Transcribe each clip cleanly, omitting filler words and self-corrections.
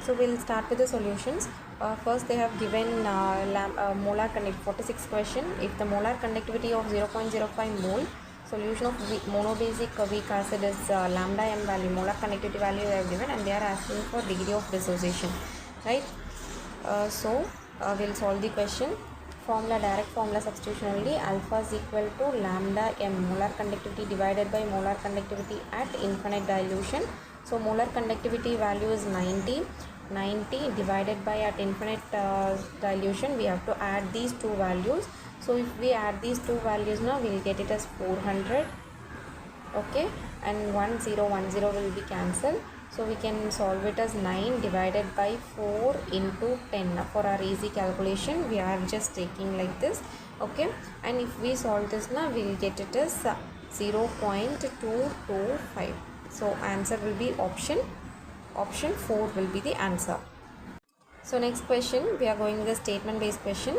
So we'll start with the solutions. First they have given molar conductivity, 46 question. If the molar conductivity of 0.05 mole, solution of monobasic weak acid is lambda m value, molar conductivity value they have given, and they are asking for degree of dissociation, right? We'll solve the question. Formula, direct formula substitution only. Alpha is equal to lambda m, molar conductivity divided by molar conductivity at infinite dilution. So molar conductivity value is 90 divided by at infinite dilution. We have to add these two values. So if we add these two values now, we will get it as 400. Okay, and 1010 will be cancelled. So we can solve it as 9 divided by 4 into 10. For our easy calculation, we are just taking like this. Okay, and if we solve this now, we will get it as 0.225. So answer will be option 4 will be the answer. So next question, we are going with a statement based question.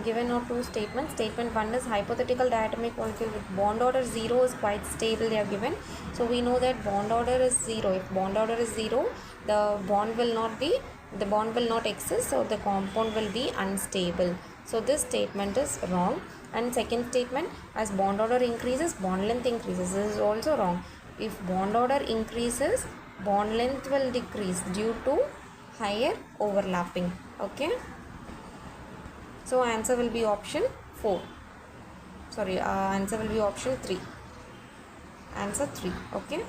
Given are two statements. Statement 1 is hypothetical diatomic molecule with bond order 0 is quite stable, they are given. So we know that bond order is 0. If bond order is 0, the bond will not exist, so the compound will be unstable. So this statement is wrong. And second statement, as bond order increases, bond length increases. This is also wrong. If bond order increases, bond length will decrease due to higher overlapping. Okay, so answer will be option 4. Answer will be option 3. Answer 3. Okay,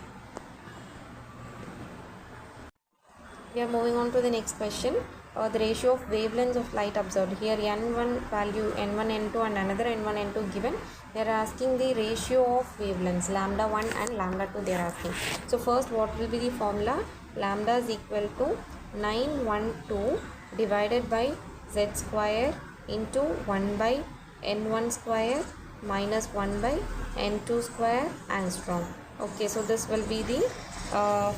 we are moving on to the next question. The ratio of wavelengths of light observed. Here n1 value, n1 n2 and another n1 n2 given. They are asking the ratio of wavelengths, lambda 1 and lambda 2 they are asking. So first, what will be the formula? Lambda is equal to 912 divided by z square into 1 by n1 square minus 1 by n2 square angstrom. Okay, so this will be the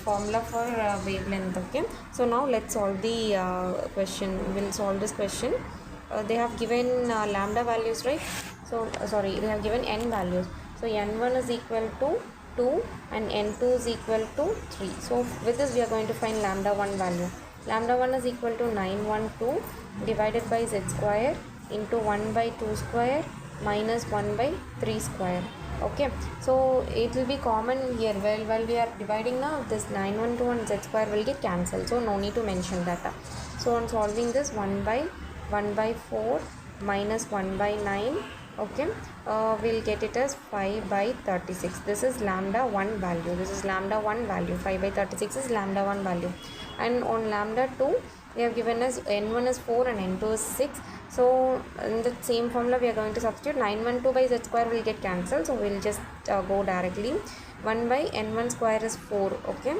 formula for wavelength. Okay, so now let's solve the question. We'll solve this question. They have given lambda values, right? So they have given n values. So n1 is equal to 2 and n2 is equal to 3. So with this we are going to find lambda 1 value. Lambda 1 is equal to 912 divided by z square into 1 by 2 square minus 1 by 3 square. Okay, so it will be common here. While we are dividing now, this 912 and z square will get cancelled, so no need to mention that. So on solving this, 1 by 4 minus 1 by 9, okay, we'll get it as 5 by 36. This is lambda 1 value. 5 by 36 is lambda 1 value. And on lambda 2, we have given us n1 is 4 and n2 is 6. So in the same formula we are going to substitute. 912 by z square will get cancelled, so we'll just go directly. 1 by n1 square is 4. Okay,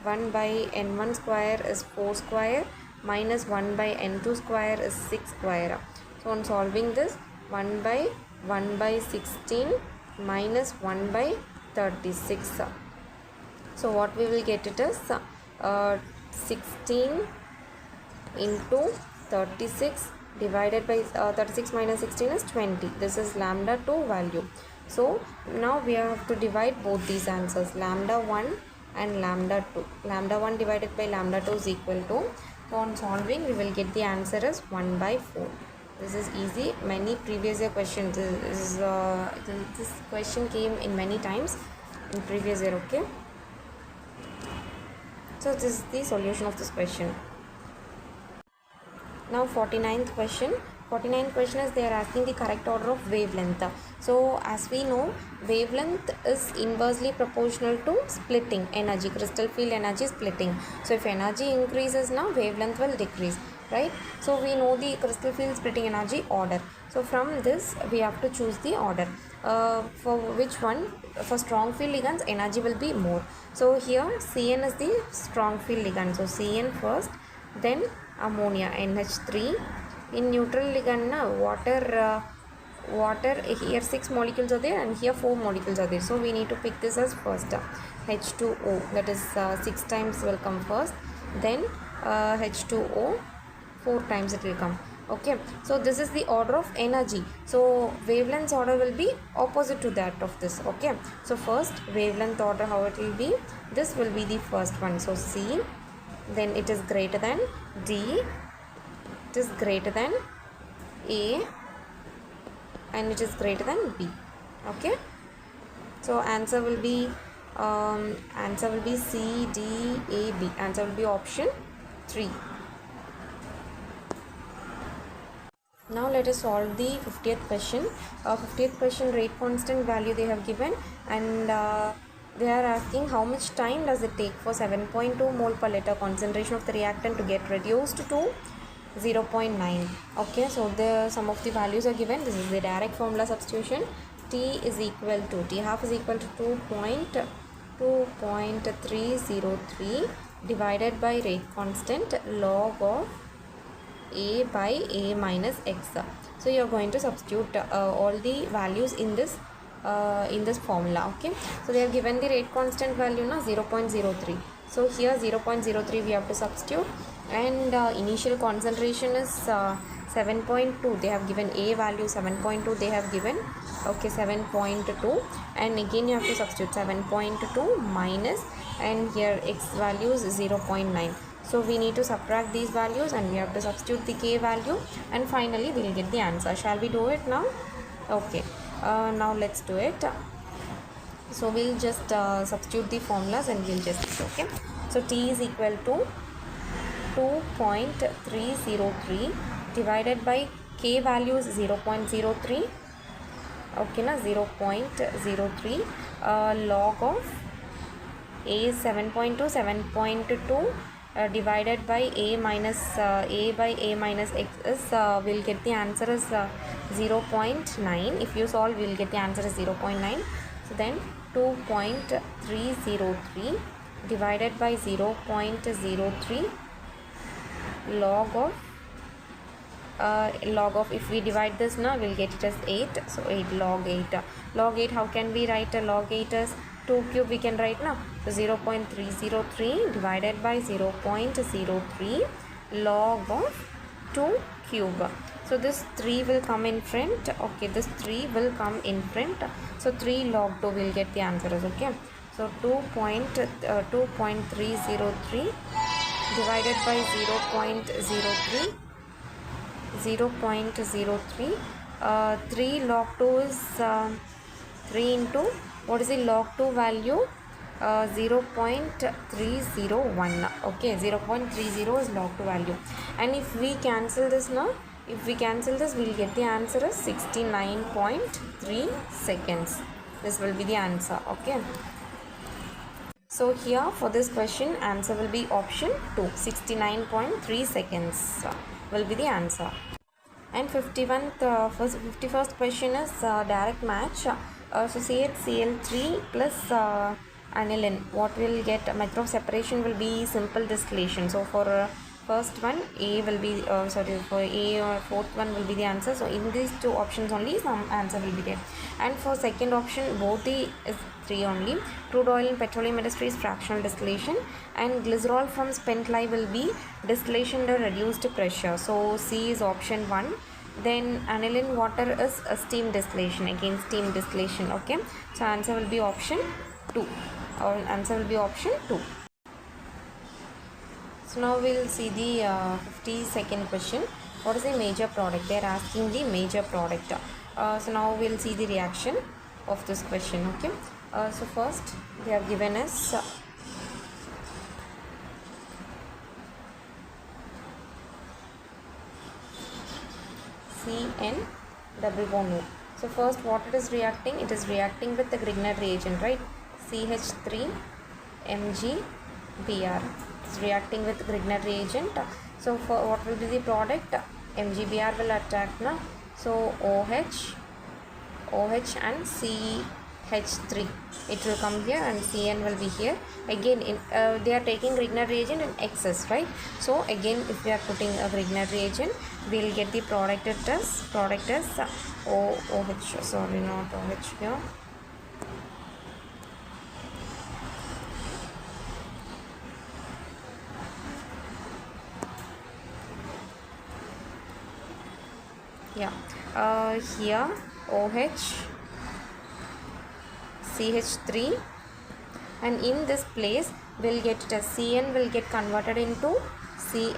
1 by n1 square is 4 square minus 1 by n2 square is 6 square. So on solving this, 1 by 16 minus 1 by 36. So what we will get it is 16 into 36 divided by 36 minus 16 is 20. This is lambda 2 value. So now we have to divide both these answers, lambda 1 and lambda 2. Lambda 1 divided by lambda 2 is equal to, so on solving we will get the answer as 1 by 4. This is easy. Many previous year questions, this question came in many times in previous year. Okay, so this is the solution of this question. Now 49th question. 49th question is they are asking the correct order of wavelength. So as we know, wavelength is inversely proportional to splitting energy, crystal field energy splitting. So if energy increases now, wavelength will decrease, right? So we know the crystal field splitting energy order. So from this we have to choose the order. For which one? For strong field ligands, energy will be more. So here Cn is the strong field ligand. So Cn first, then ammonia, NH3. In neutral ligand, water, here 6 molecules are there and here 4 molecules are there. So we need to pick this as first, H2O, that is 6 times will come first, then H2O 4 times it will come. Okay, so this is the order of energy. So wavelength order will be opposite to that of this. Okay, so first wavelength order, how it will be, this will be the first one. So C, then it is greater than D, it is greater than A, and it is greater than B. Okay, so answer will be C, D, A, B. Answer will be option 3. Now let us solve the 50th question. 50th question, rate constant value they have given, and they are asking how much time does it take for 7.2 mole per liter concentration of the reactant to get reduced to 0.9. Okay, so the some of the values are given. This is the direct formula substitution. T is equal to, T half is equal to 2.303 divided by rate constant log of A by A minus X. So you are going to substitute all the values in this formula. Okay, so they have given the rate constant value now 0.03. so here 0.03 we have to substitute, and initial concentration is 7.2. they have given A value 7.2, they have given, okay, 7.2, and again you have to substitute 7.2 minus, and here X value is 0.9. so we need to subtract these values and we have to substitute the K value, and finally we will get the answer. Shall we do it now? Okay, now let's do it. So we'll just substitute the formulas and we'll just, okay. So T is equal to 2.303 divided by K value is 0.03. Okay, na 0.03 log of A is 7.2 divided by A minus A by A minus X is we'll get the answer as 0.9. if you solve we'll get the answer as 0.9. so then 2.303 divided by 0.03 log of if we divide this now we'll get it as 8. so 8 log 8. Log 8, how can we write a log 8 as 2 cube we can write now. So 0.303 divided by 0.03 log of 2 cube. So this 3 will come in front. Okay, this 3 will come in front. So 3 log 2 will get the answers. Okay, so 2.303 divided by 0.03 3 log 2 is 3 into what is the log 2 value, 0.301. okay, 0.30 is log 2 value, and if we cancel this now, if we cancel this we'll get the answer as 69.3 seconds. This will be the answer. Okay, so here for this question answer will be option 2. 69.3 seconds will be the answer. And 51st question is direct match. So CHCl3 plus aniline, what will get? Method of separation will be simple distillation. So for first one A will be for A or fourth one will be the answer. So in these two options only some answer will be there. And for second option both the is 3 only. Crude oil in petroleum industry is fractional distillation, and glycerol from spent lye will be distillation under reduced pressure. So C is option 1. Then aniline water is a steam distillation, again steam distillation. Okay, so answer will be option 2. Or answer will be option 2. So now we will see the 52nd question. What is the major product? They are asking the major product. So now we will see the reaction of this question. Okay, so first they have given us CN double bond O. So first what it is reacting? It is reacting with the Grignard reagent, right? CH3 MgBr is reacting with Grignard reagent. So for what will be the product? MgBr will attack now. So OH and CH3 it will come here, and CN will be here. Again they are taking Grignard reagent in excess, right? So again if we are putting a Grignard reagent we will get the product as OH, sorry, not OH here. Yeah, here OH, CH3, and in this place we'll get it as Cn will get converted into C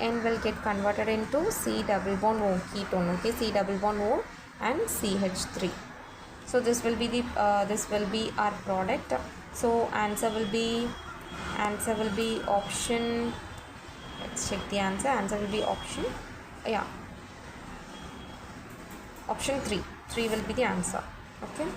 double bond O ketone, okay, C double bond O and CH3. So this will be the our product. So answer will be option. Let's check the answer. Answer will be option, option 3. 3 will be the answer. Okay.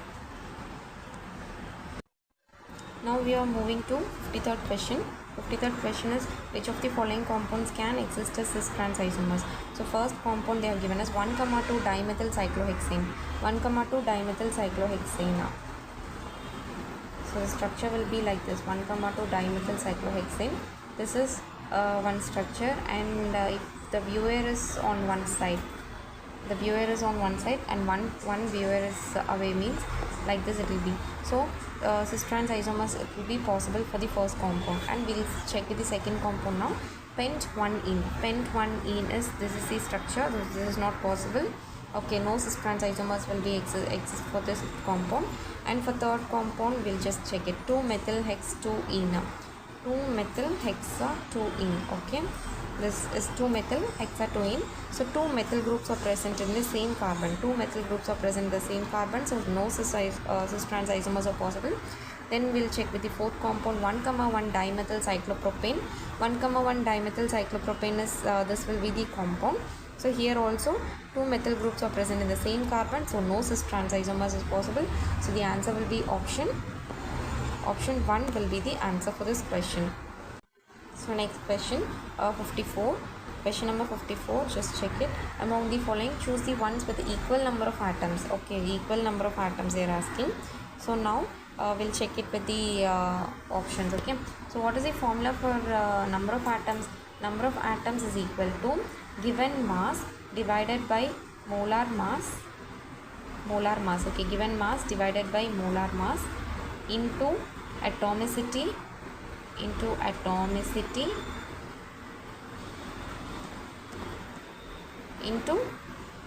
Now we are moving to 53rd question. 53rd question is, which of the following compounds can exist as cis-trans isomers? So first compound they have given us 1,2 dimethyl cyclohexane. 1,2 dimethyl cyclohexane. So the structure will be like this: 1,2 dimethyl cyclohexane. This is one structure, and if the viewer is on one side, and one viewer is away, means like this it will be. So cis-trans isomers, it will be possible for the first compound, and we'll check with the second compound now. Pent-1-ene. Pent-1-ene is, this is the structure. This is not possible. Okay, no cis-trans isomers will be exist for this compound. And for third compound, we'll just check it: 2-methyl-hex-2-ene. 2-methyl-hexa-2-ene. Okay, this is 2-methyl-hexa-2-ene. So 2 methyl groups are present in the same carbon. 2 methyl groups are present in the same carbon, so no cis-trans isomers are possible. Then we'll check with the fourth compound: 1,1 dimethyl cyclopropane. 1,1 dimethyl cyclopropane is this will be the compound. So here also 2 methyl groups are present in the same carbon, so no cis-trans isomers is possible. So the answer will be option 1 will be the answer for this question. So next question, 54. Question number 54, just check it. Among the following, choose the ones with equal number of atoms. Okay, equal number of atoms they are asking. So now we'll check it with the options. Okay, so what is the formula for number of atoms? Number of atoms is equal to given mass divided by molar mass. Okay, given mass divided by molar mass into atomicity into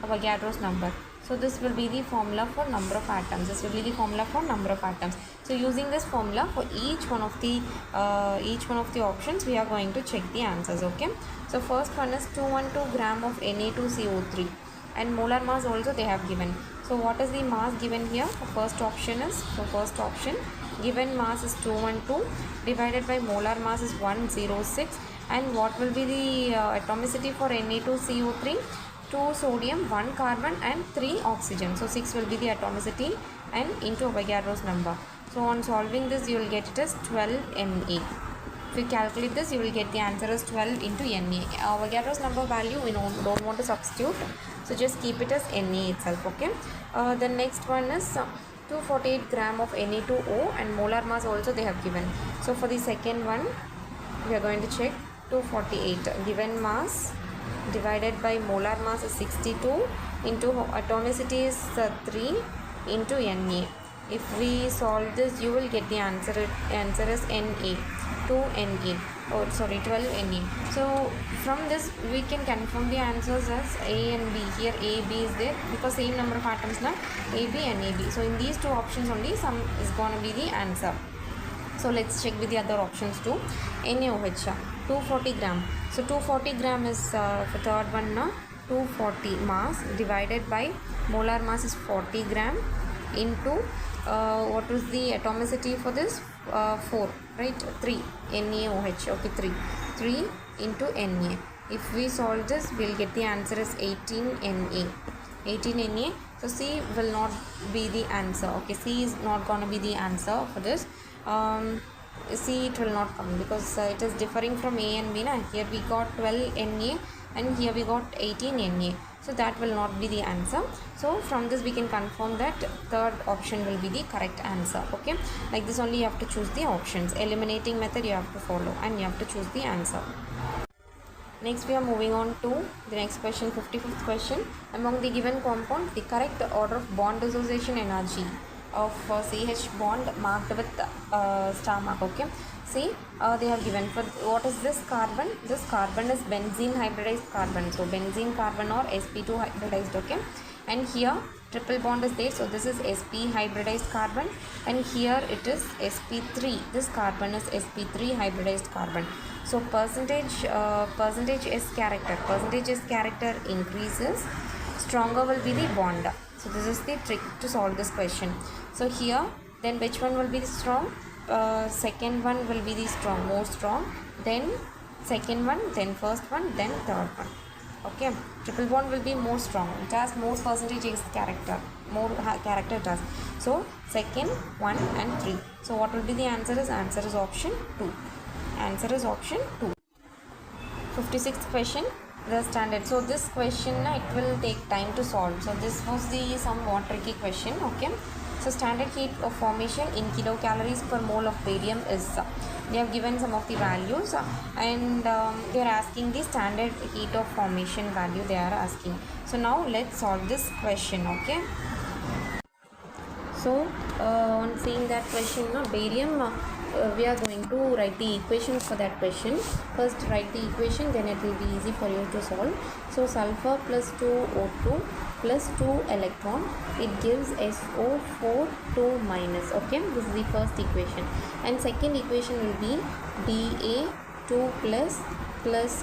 Avogadro's number. So this will be the formula for number of atoms. So using this formula for each one of the options, we are going to check the answers. Okay. So first one is 212 gram of Na2CO3, and molar mass also they have given. So what is the mass given here? First option, given mass is 212 divided by molar mass is 106, and what will be the atomicity for Na2CO3? 2 sodium, 1 carbon and 3 oxygen. So 6 will be the atomicity and into Avogadro's number. So on solving this, you will get it as 12 Na. If you calculate this, you will get the answer as 12 into Na. Avogadro's number value we don't want to substitute, so just keep it as Na itself. Okay. The next one is 248 gram of Na2O, and molar mass also they have given. So for the second one, we are going to check 248 given mass divided by molar mass is 62 into atomicity is 3 into Na. If we solve this, you will get the answer as Na, 12 Na. So from this we can confirm the answers as A and B. Here A, B is there because same number of atoms now, A, B and A, B. So in these two options only some is going to be the answer. So let's check with the other options too. NaOH 240 gram. So 240 gram is for third one now. 240 mass divided by molar mass is 40 gram into what is the atomicity for this? 4, right? 3 NaOH. Okay, 3 into Na. If we solve this, we'll get the answer as 18 Na. So C will not be the answer. Okay, C is not going to be the answer for this. C it will not come because it is differing from A and B. Here we got 12 Na and here we got 18 Na. So that will not be the answer. So from this we can confirm that third option will be the correct answer. Okay, like this only you have to choose the options. Eliminating method you have to follow and you have to choose the answer. Next we are moving on to the next question, 55th question. Among the given compounds, the correct order of bond dissociation energy of CH bond marked with star mark. Okay, see they have given for what is this carbon? This carbon is benzene hybridized carbon. So benzene carbon or sp2 hybridized. Okay, and here triple bond is there, so this is sp hybridized carbon, and here it is sp3. This carbon is sp3 hybridized carbon. So percentage S character increases, stronger will be the bond. So this is the trick to solve this question. So here then which one will be the strong? Second one will be the strong, more strong, then second one, then first one, then third one. Okay, triple bond will be more strong, it has more percentage S character, more character it has. So second, 1 and 3. So what will be the answer is option 2. Answer is option 2. 56th question, the standard. So this question it will take time to solve. So this was the somewhat tricky question. Okay, so standard heat of formation in kilocalories per mole of barium is, they have given some of the values, and they are asking the standard heat of formation value they are asking. So now let's solve this question. Okay, so on seeing that question, barium, we are going to write the equations for that question. First write the equation, then it will be easy for you to solve. So sulfur plus 2 O2 plus 2 electron, it gives SO4 2 minus. Okay, this is the first equation, and second equation will be Da2 plus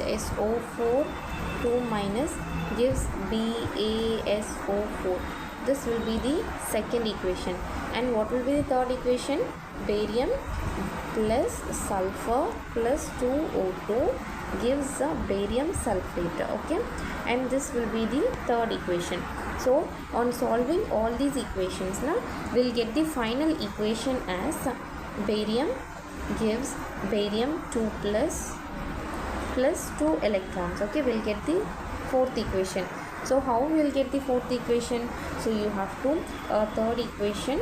SO4 2 minus gives BaSO4. This will be the second equation. And what will be the third equation? Barium plus sulfur plus 2O2 gives a barium sulfate. Okay, and this will be the third equation. So on solving all these equations, we'll get the final equation as barium gives barium 2 plus 2 electrons. Okay, we'll get the fourth equation. So how we will get the fourth equation? So you have to third equation,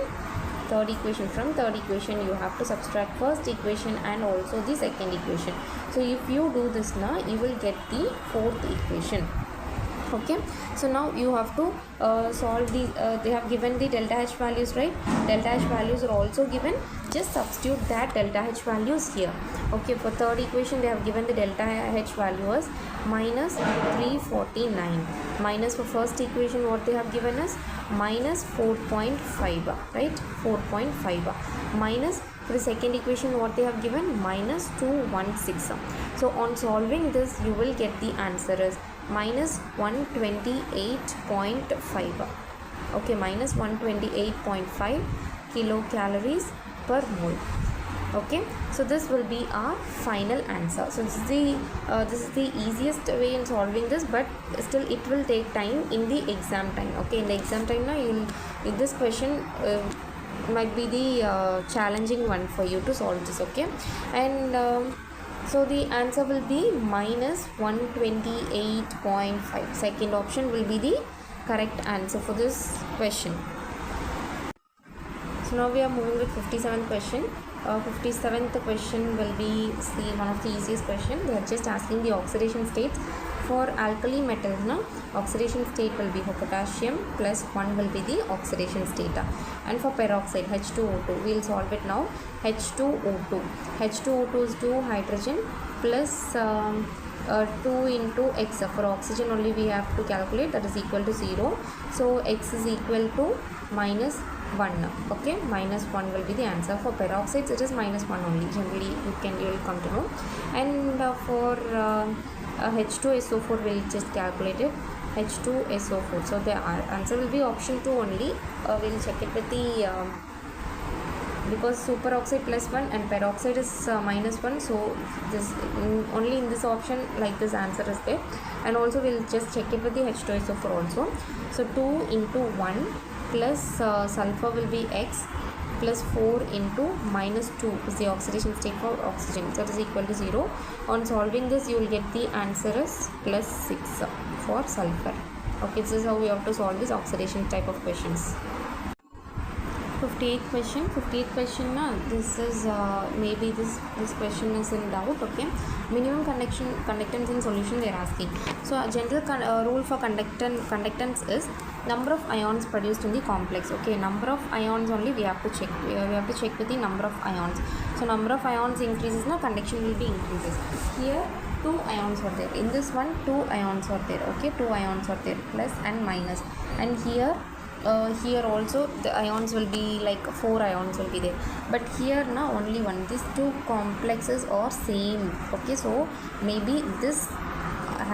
from third equation you have to subtract first equation and also the second equation. So if you do this now, you will get the fourth equation. Okay, so now you have to solve the they have given the delta H values, right? Delta H values are also given, just substitute that delta H values here. Okay, for third equation they have given the delta H value as minus 349, minus for first equation what they have given us minus 4.5, right? 4.5 minus for the second equation what they have given minus 216. So on solving this you will get the answer as minus 128.5. okay, minus 128.5 kilocalories per mole. Okay, so this will be our final answer. So this is the easiest way in solving this, but still it will take time in the exam time. Okay, in the exam time now this question might be the challenging one for you to solve this. Okay, and so the answer will be minus 128.5. Second option will be the correct answer for this question. So now we are moving with 57th question. 57th question will be one of the easiest question. They are just asking the oxidation states for alkali metals. Oxidation state will be for potassium plus 1 will be the oxidation state, and for peroxide H2O2 we will solve it now. H2O2 is 2 hydrogen plus 2 into X. For oxygen only we have to calculate, that is equal to 0. So X is equal to minus 1. Okay, minus 1 will be the answer. For peroxides it is minus 1 only, generally you will come to know. And for H2SO4 we will just calculate it, H2SO4. So the answer will be option 2 only. We will check it with the because superoxide plus 1 and peroxide is minus 1, so this only in this option like this answer is there. And also we will just check it with the H2SO4 also. So 2 into 1 plus sulfur will be X plus 4 into minus 2 is the oxidation state for oxygen, so that is equal to 0. On solving this you will get the answer as plus 6 for sulfur. Okay, this is how we have to solve this oxidation type of questions. 58th question this is maybe this question is in doubt. Okay, minimum conductance in solution they are asking. So a general rule for conductance is number of ions produced in the complex. Okay, number of ions only we have to check. We have to check with the number of ions. So number of ions increases, conduction will be increases. Here two ions are there. In this one, two ions are there. Okay, two ions are there, plus and minus. And here also the ions will be like 4 ions will be there, but here now only one. These two complexes are same. Okay, so maybe this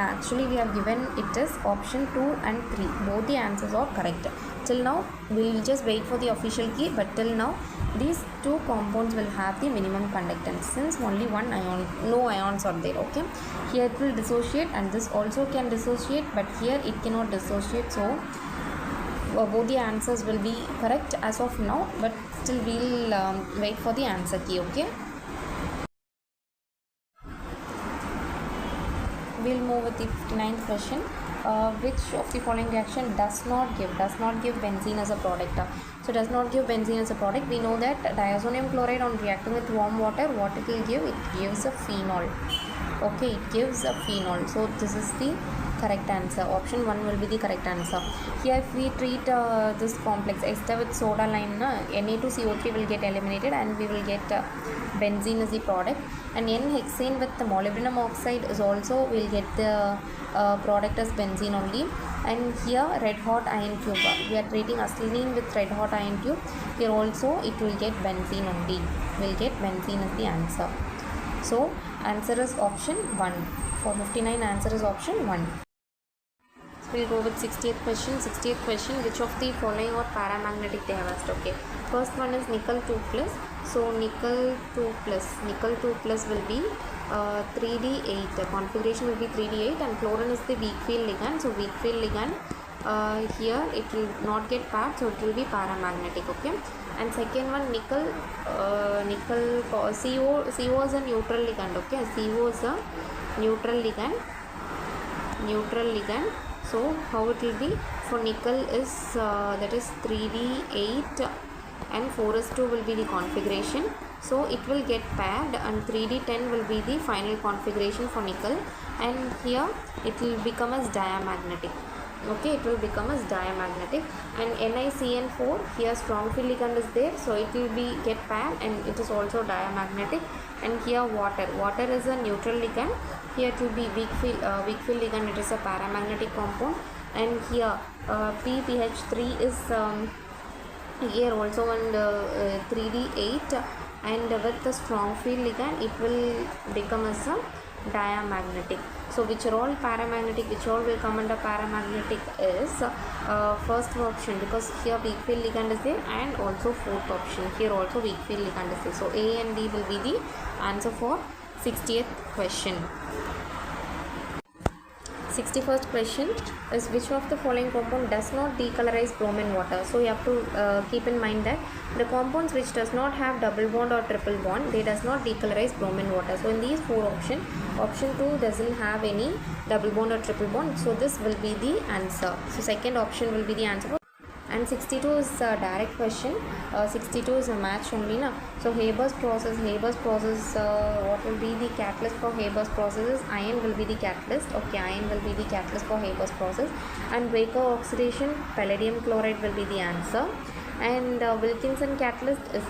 actually we have given it as option 2 and 3. Both the answers are correct. Till now we will just wait for the official key, but till now these two compounds will have the minimum conductance since only one ion, no ions are there. Okay, here it will dissociate, and this also can dissociate, but here it cannot dissociate. So both the answers will be correct as of now, but still we'll wait for the answer key. Okay, we'll move with the 59th question. Which of the following reaction does not give benzene as a product? So does not give benzene as a product. We know that diazonium chloride on reacting with warm water, what it will give? It gives a phenol. Okay, it gives a phenol. So this is the correct answer. Option 1 will be the correct answer. Here if we treat this complex ester with soda lime, Na2CO3 will get eliminated and we will get benzene as the product, and N-hexane with the molybdenum oxide is also will get the product as benzene only. And here red hot iron tube, we are treating acetylene with red hot iron tube. Here also it will get benzene only, will get benzene as the answer. So answer is option 1. For 59 answer is option 1. We'll go with 60th question. 60th question, which of the following are paramagnetic they have asked. Okay, first one is nickel 2 plus. So nickel 2 plus will be 3D8. The configuration will be 3D8, and chlorine is the weak field ligand. So weak field ligand, here it will not get paired, so it will be paramagnetic. Okay, and second one nickel CO is a neutral ligand. Okay, CO is a neutral ligand. So how it will be for nickel is that is 3D8 and 4s2 will be the configuration. So it will get paired, and 3D10 will be the final configuration for nickel, and here it will become as diamagnetic. Okay, it will become as diamagnetic. And NiCN4, here strong field ligand is there, so it will be get paired and it is also diamagnetic. And here water is a neutral ligand. Here it will be weak field ligand, it is a paramagnetic compound. And here PPH3 is here also on 3D8, and with the strong field ligand it will become as a diamagnetic. So which are all paramagnetic, which all will come under paramagnetic is first option, because here weak field ligand is there, and also fourth option, here also weak field ligand is there. So A and D will be the answer for 60th question. 61st question is, which of the following compound does not decolorize bromine water? So you have to keep in mind that the compounds which does not have double bond or triple bond, they does not decolorize bromine water. So in these four options, option 2 doesn't have any double bond or triple bond, so this will be the answer. So second option will be the answer. And 62 is a direct question. 62 is a match only na. So Haber's process, what will be the catalyst for Haber's process is iron will be the catalyst. Okay, iron will be the catalyst for Haber's process. And Baker oxidation, palladium chloride will be the answer. And Wilkinson catalyst is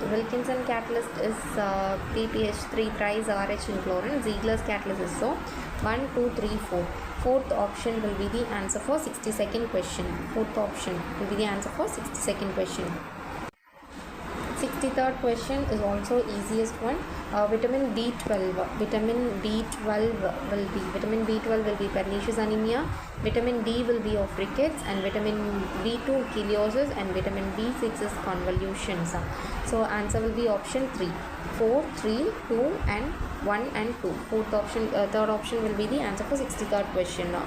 PPH3 thrice RH in chlorine. Ziegler's catalyst is so 1, 2, 3, 4. Fourth option will be the answer for 62nd question. Fourth option will be the answer for 62nd question. 63rd question is also easiest one. Vitamin B12 will be pernicious anemia. Vitamin D will be of rickets, and vitamin B2 chiliosis, and vitamin B6 is convolutions. So answer will be option 3. 4, 3, 2 and 1 and 2. Fourth option, third option will be the answer for 63rd question now.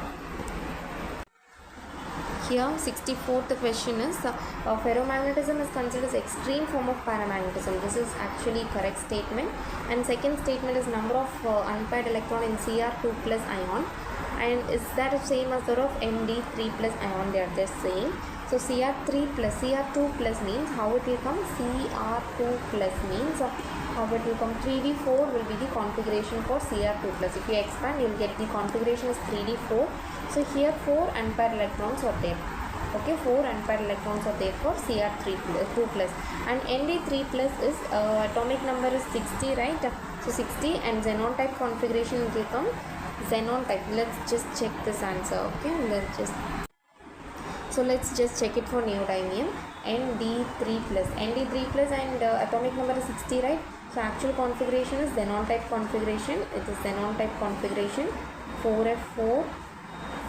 Here 64th question is, ferromagnetism is considered as extreme form of paramagnetism. This is actually correct statement. And second statement is number of unpaired electron in Cr2 plus ion, and is that the same as that of Nd3 plus ion? They are just same. So Cr2 plus means how it will come? Cr2 plus means how it will come? 3D4 will be the configuration for Cr2 plus. If you expand, you will get the configuration is 3D4. So here 4 unpaired electrons are there. Okay, 4 unpaired electrons are there for Cr2 plus, and Nd3 plus is atomic number is 60, right? So 60, and xenon type configuration will come xenon type. Let's just check this answer. Okay, let's just check it for neodymium. Nd3 plus, Nd3 plus, and atomic number is 60, right? So actual configuration is xenon type configuration. It is xenon type configuration, 4f4,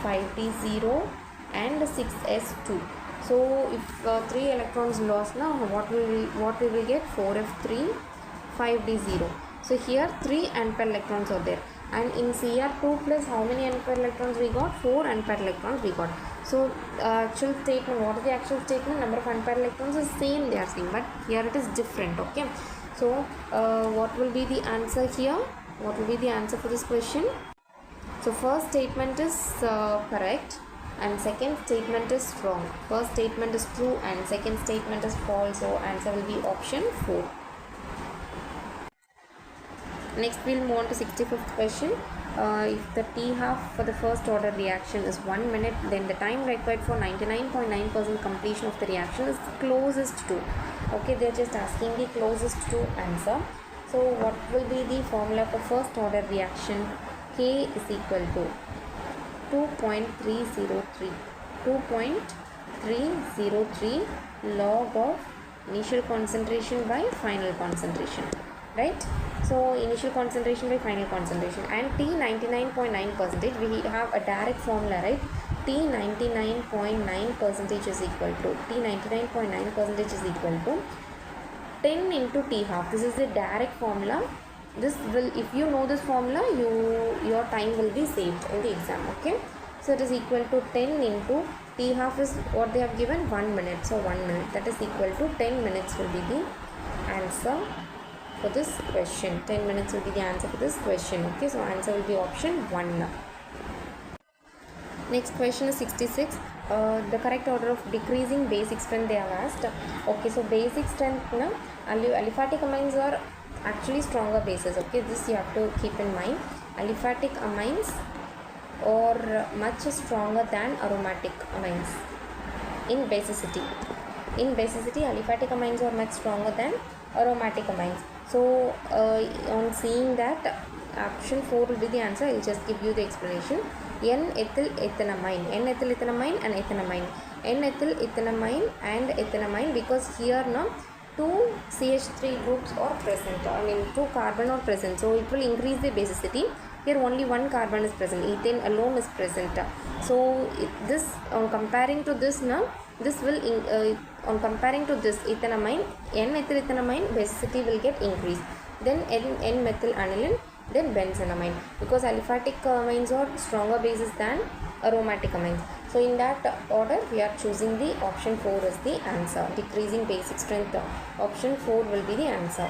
5d0 and 6s2. So if 3 electrons lost now, what we will get? 4f3, 5d0. So here 3 unpaired electrons are there, and in Cr2 plus how many unpaired electrons we got? 4 unpaired electrons we got. So actual statement, what is the actual statement? Number of unpaired electrons is same they are saying, but here it is different. Okay, so what will be the answer here? What will be the answer for this question? So first statement is correct and second statement is wrong. First statement is true and second statement is false. So answer will be option 4. Next we'll move on to 65th question. If the T half for the first order reaction is 1 minute, then the time required for 99.9% completion of the reaction is closest to. Okay, they're just asking the closest to answer. So what will be the formula for first order reaction? K is equal to 2.303. 2.303 log of initial concentration by final concentration, right? So initial concentration by final concentration, and T 99.9%, we have a direct formula, right? T 99.9% is equal to 10 into T half. This is the direct formula. This will, if you know this formula, your time will be saved in the exam. Okay, so it is equal to 10 into T half is what they have given, 1 minute. So 1 minute, that is equal to 10 minutes will be the answer for this question. 10 minutes will be the answer for this question. Okay, so answer will be option 1. Next question is 66. The correct order of decreasing basic strength they have asked. Okay, so basic strength, aliphatic amines are actually stronger bases. Okay, this you have to keep in mind. Aliphatic amines are much stronger than aromatic amines in basicity. In basicity, aliphatic amines are much stronger than aromatic amines. So on seeing that, option 4 will be the answer. I will just give you the explanation. N-ethyl ethanamine, N-ethyl ethanamine and ethanamine, N-ethyl ethanamine and ethanamine, because here now 2 CH3 groups are present, 2 carbon are present, so it will increase the basicity. Here only 1 carbon is present, ethane alone is present. So this, on comparing to this now, this will on comparing to this ethanamine, N-ethyl ethanamine basicity will get increased. Then N-methyl aniline, then benzenamine, because aliphatic amines are stronger bases than aromatic amines. So in that order we are choosing the option 4 as the answer. Decreasing basic strength, option 4 will be the answer.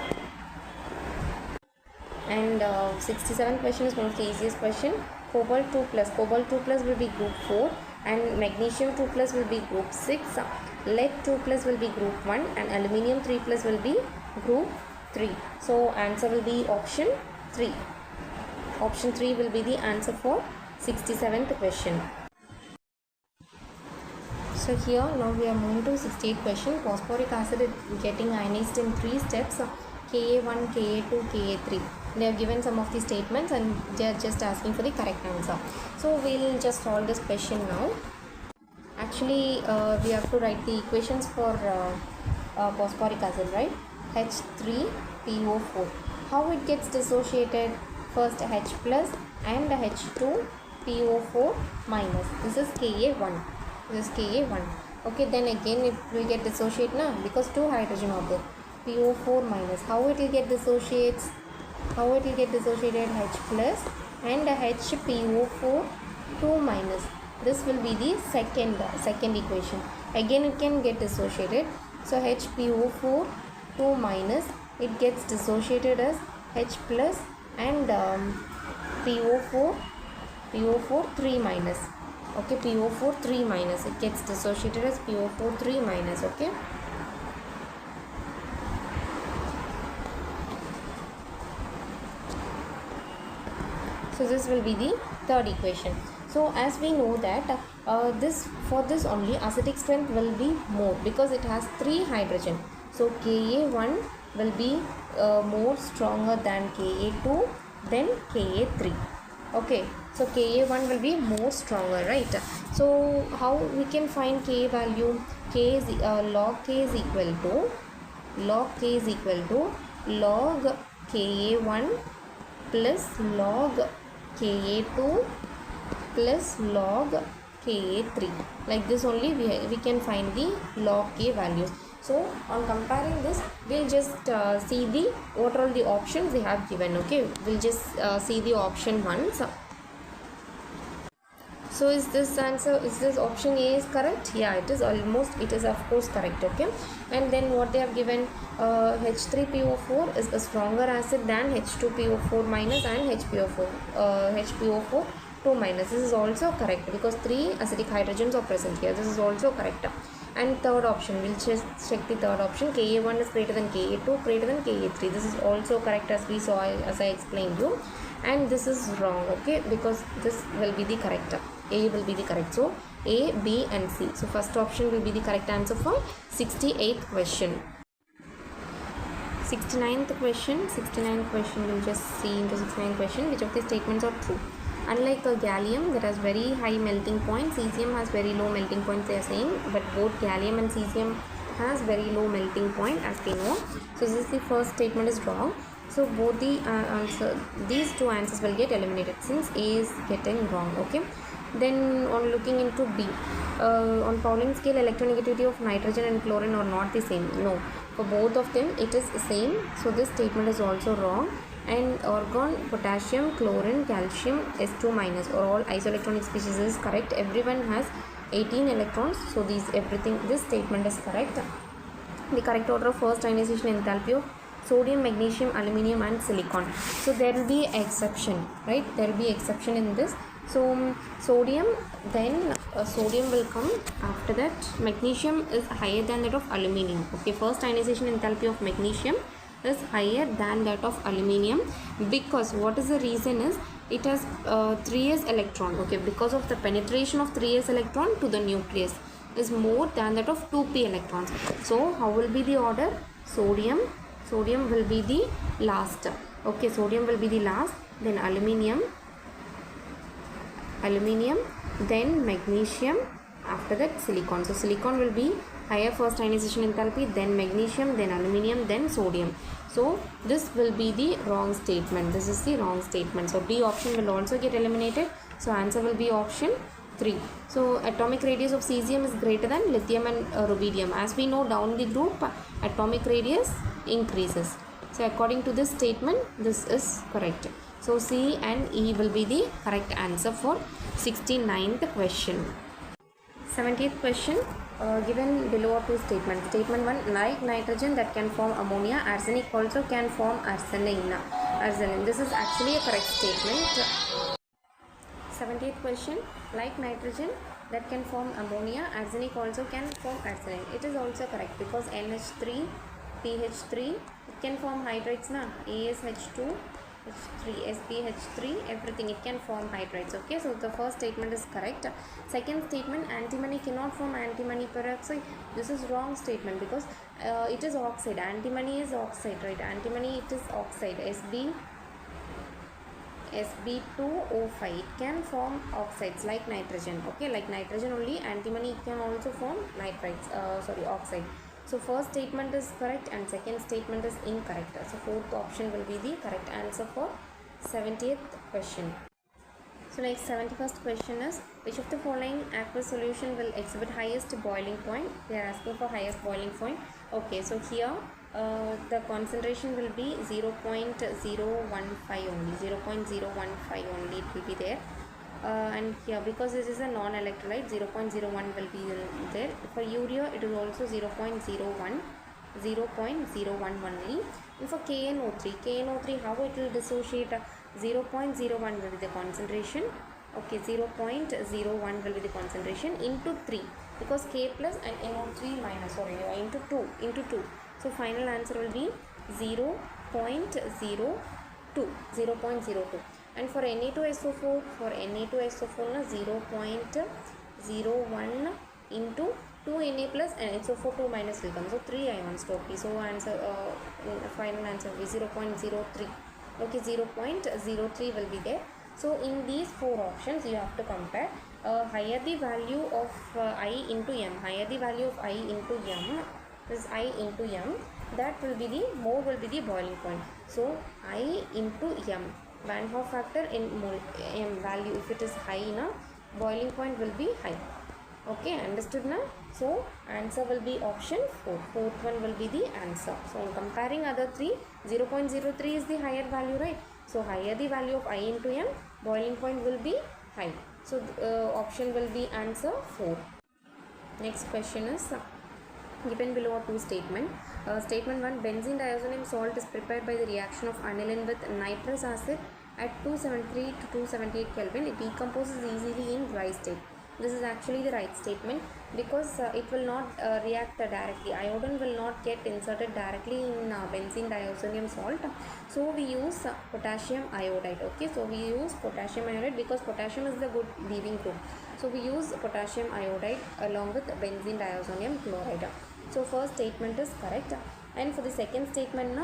And 67th question is one of the easiest question. Cobalt 2 plus, Cobalt 2 plus will be group 4 and magnesium 2 plus will be group 6, lead 2 plus will be group 1 and aluminium 3 plus will be group 3. So answer will be option 3. Option 3 will be the answer for 67th question. So here now we are moving to 68th question. Phosphoric acid is getting ionized in 3 steps, Ka1, Ka2, Ka3. They have given some of the statements and they are just asking for the correct answer. So we will just solve this question now. Actually we have to write the equations for phosphoric acid, right? H3PO4. How it gets dissociated? First H plus and H2PO4 minus. This is Ka1. This is Ka1. Okay, then again it will get dissociate now because 2 hydrogen are there. PO4 minus. How it will get dissociates? How it will get dissociated? H plus and HPO4 2 minus. This will be the second equation. Again it can get dissociated. So HPO4 2 minus, it gets dissociated as H plus and PO4 3 minus. Okay, PO4 3 minus, it gets dissociated as PO4 3 minus. Okay, so this will be the third equation. So as we know that for this only acidic strength will be more because it has 3 hydrogen. So Ka1 will be more stronger than Ka2 then Ka3. Okay, So Ka1 will be more stronger, right? So how we can find Ka value? K is log K is equal to log Ka1 plus log Ka2 plus log Ka3. Like this only we can find the log K values. So on comparing this, we'll just see the what are all the options they have given. Okay, we'll just see the option once. So is this option A is correct? Yeah, it is of course correct. Okay, and then what they have given, H3PO4 is a stronger acid than H2PO4 minus and HPO4 2 minus. This is also correct because 3 acidic hydrogens are present here. This is also correct. And third option, we'll just check the third option. Ka1 is greater than Ka2, greater than Ka3. This is also correct as we saw, as I explained you. And this is wrong, okay, because this will be the correct. A will be the correct. So A, B and C. So first option will be the correct answer for 68th question. 69th question we'll just see into 69th question which of the statements are true. Unlike gallium that has very high melting point, cesium has very low melting point, they are saying, but both gallium and cesium has very low melting point as they know. So this is the first statement is wrong. So both the these two answers will get eliminated since A is getting wrong. Okay, then on looking into B, on Pauling scale, electronegativity of nitrogen and chlorine are not the same. No, for both of them it is same. So this statement is also wrong. And argon, potassium, chlorine, calcium, S2 minus or all isoelectronic species is correct. Everyone has 18 electrons. So this statement is correct. The correct order of first ionization enthalpy of sodium, magnesium, aluminium and silicon. So there will be exception, right? There will be exception in this. So sodium, then sodium will come after that. Magnesium is higher than that of aluminium. Okay, first ionization enthalpy of magnesium is higher than that of aluminium because what is the reason is it has 3s electron. Okay, because of the penetration of 3s electron to the nucleus is more than that of 2p electrons. So how will be the order? Sodium will be the last. Okay, sodium will be the last, then aluminium, then magnesium, after that silicon. So silicon will be higher first ionization enthalpy, then magnesium, then aluminium, then sodium. So this will be the wrong statement. This is the wrong statement. So D option will also get eliminated. So answer will be option 3. So atomic radius of cesium is greater than lithium and rubidium. As we know, down the group atomic radius increases. So according to this statement, this is correct. So C and E will be the correct answer for 69th question. 70th question, given below are two statements. Statement 1, like nitrogen that can form ammonia, arsenic also can form arsenine. This is actually a correct statement. 70th question, like nitrogen that can form ammonia, arsenic also can form arsenine. It is also correct because NH3, PH3, it can form hydrates na, ASH2, H3, SPH3, everything it can form hydrates. Okay, so the first statement is correct. Second statement, antimony cannot form antimony peroxide. This is wrong statement because it is oxide. Antimony is oxide, right? Antimony it is oxide. Sb2O5, it can form oxides like nitrogen. Okay, like nitrogen only, antimony can also form nitrites, oxide. So first statement is correct and second statement is incorrect. So fourth option will be the correct answer for 70th question. So next 71st question is, which of the following aqueous solution will exhibit highest boiling point? They are asking for highest boiling point. Okay, so here the concentration will be 0.015 only, 0.015 only it will be there. And here because this is a non-electrolyte, 0.01 will be there. For urea it is also 0.01 only. And for KNO3 how it will dissociate? 0.01 will be the concentration. Okay, 0.01 will be the concentration into 3 because K plus and NO3 minus, into 2. So final answer will be 0.02. And for Na2SO4, na 0.01 into 2Na plus and SO4 2 minus will come. So 3 ions totally. So answer final answer will be 0.03. Okay, 0.03 will be there. So in these four options you have to compare. Higher the value of I into m, higher the value of I into m, this I into m, that will be the more will be the boiling point. So I into m, Van Hoff factor in m value, if it is high na, boiling point will be high. Okay, understood now? So answer will be option 4. Fourth one will be the answer. So in comparing other three, 0.03 is the higher value, right? So higher the value of I into m, boiling point will be high. So option will be answer 4. Next question is given below are two statements. Statement 1, benzene diazonium salt is prepared by the reaction of aniline with nitrous acid at 273 to 278 Kelvin. It decomposes easily in dry state. This is actually the right statement because it will not react directly. Iodine will not get inserted directly in benzene diazonium salt. So we use potassium iodide. Okay, so we use potassium iodide because potassium is the good leaving group. So we use potassium iodide along with benzene diazonium chloride. So first statement is correct, and for the second statement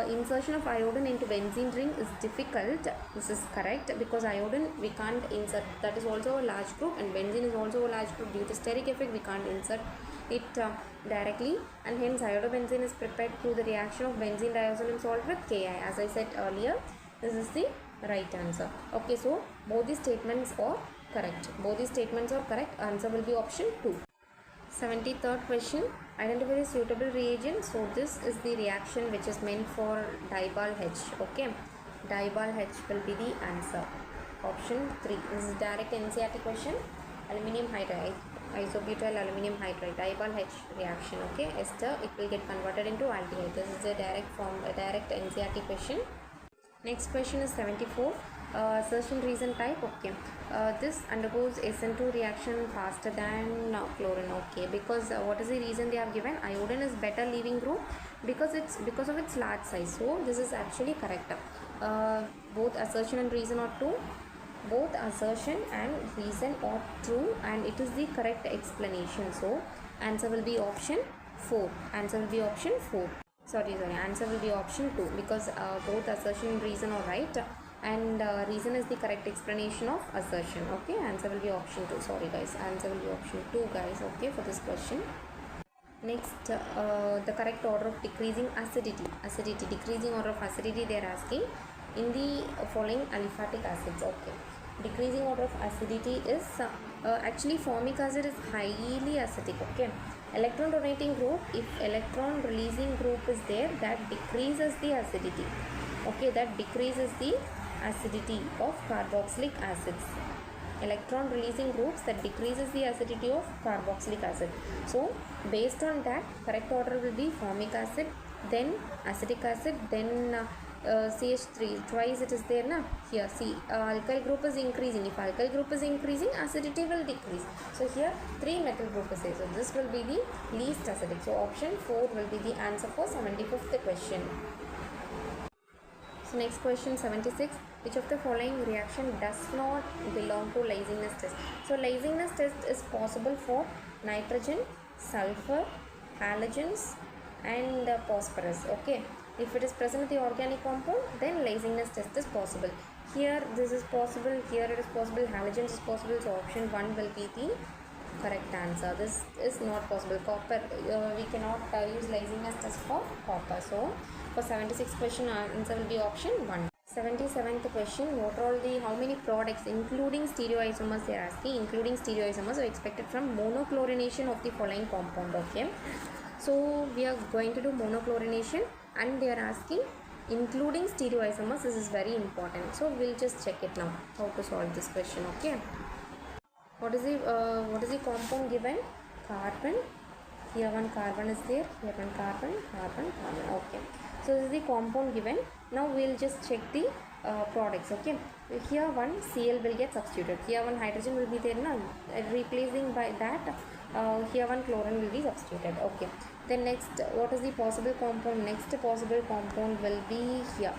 insertion of iodine into benzene ring is difficult. This is correct because iodine we can't insert, that is also a large group, and benzene is also a large group. Due to steric effect we can't insert it directly, and hence iodobenzene is prepared through the reaction of benzene diazonium salt with Ki. As I said earlier, this is the right answer. Okay, so both these statements are correct. Both these statements are correct. Answer will be option 2. 73rd question, identify the suitable reagent. So this is the reaction which is meant for dibal H. Okay, dibal H will be the answer. Option 3. This is direct NCERT question. Aluminium hydride, isobutyl aluminium hydride, dibal H reaction. Okay, ester, it will get converted into aldehyde. This is a direct form, a direct NCERT question. Next question is 74. Assertion reason type. Okay, this undergoes SN2 reaction faster than chlorine. Okay, because what is the reason they have given? Iodine is better leaving group because of its large size. So this is actually correct. Both assertion and reason are true. Both assertion and reason are true, and it is the correct explanation. So answer will be option 4. Answer will be option 4. Answer will be option 2 because both assertion and reason are right, and reason is the correct explanation of assertion. Okay, answer will be option 2. Sorry guys, answer will be option 2 guys. Okay, for this question. Next, the correct order of decreasing acidity. Decreasing order of acidity they are asking in the following aliphatic acids. Okay, decreasing order of acidity is actually formic acid is highly acidic. Okay, electron donating group, if electron releasing group is there, that decreases the acidity. Okay, that decreases the acidity of carboxylic acids. Electron releasing groups, that decreases the acidity of carboxylic acid. So based on that, correct order will be formic acid, then acetic acid, then CH3, twice it is there na. Here see, alkyl group is increasing. If alkyl group is increasing, acidity will decrease. So here 3 methyl group is there. So this will be the least acidic. So option 4 will be the answer for 75th question. So next question 76. Which of the following reaction does not belong to Lassaigne test? So Lassaigne test is possible for nitrogen, sulfur, halogens and phosphorus. Okay, if it is present with the organic compound, then Lassaigne test is possible. Here this is possible, here it is possible, halogens is possible. So option 1 will be the correct answer. This is not possible. Copper, we cannot use Lassaigne test for copper. So for 76th question, answer will be option 1. 77th question, what are all the, how many products including stereoisomers they are asking. Including stereoisomers are expected from monochlorination of the following compound. Okay, so we are going to do monochlorination, and they are asking including stereoisomers. This is very important, so we'll just check it now how to solve this question. Okay, what is the compound given? Carbon. Here one carbon is there, here one carbon. Okay, so this is the compound given. Now we'll just check the products. Okay, here one Cl will get substituted, here one hydrogen will be there now, replacing by that here one chlorine will be substituted. Okay, then next, what is the possible compound? Next possible compound will be here.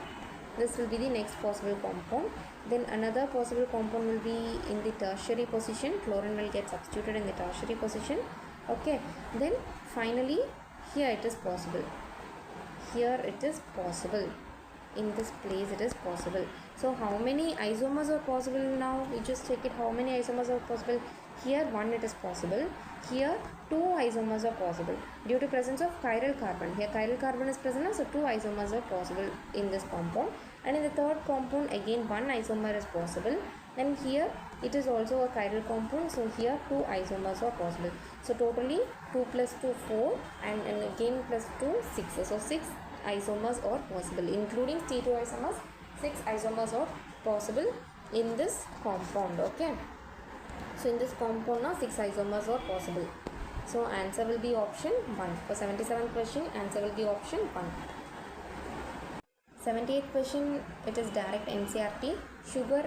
This will be the next possible compound. Then another possible compound will be in the tertiary position. Chlorine will get substituted in the tertiary position. Okay, then finally here it is possible. Here it is possible. In this place it is possible. So how many isomers are possible now? We just check it. How many isomers are possible? Here 1 it is possible. Here 2 isomers are possible due to presence of chiral carbon. Here chiral carbon is present, so 2 isomers are possible in this compound. And in the third compound again 1 isomer is possible. And here it is also a chiral compound, so here 2 isomers are possible. So totally 2 plus 2 4 and again plus 2 6. So 6 isomers are possible, including T2 isomers. 6 isomers are possible in this compound. Okay, so in this compound now 6 isomers are possible. So answer will be option 1. For 77th question, answer will be option 1. 78th question, it is direct NCERT. Sugar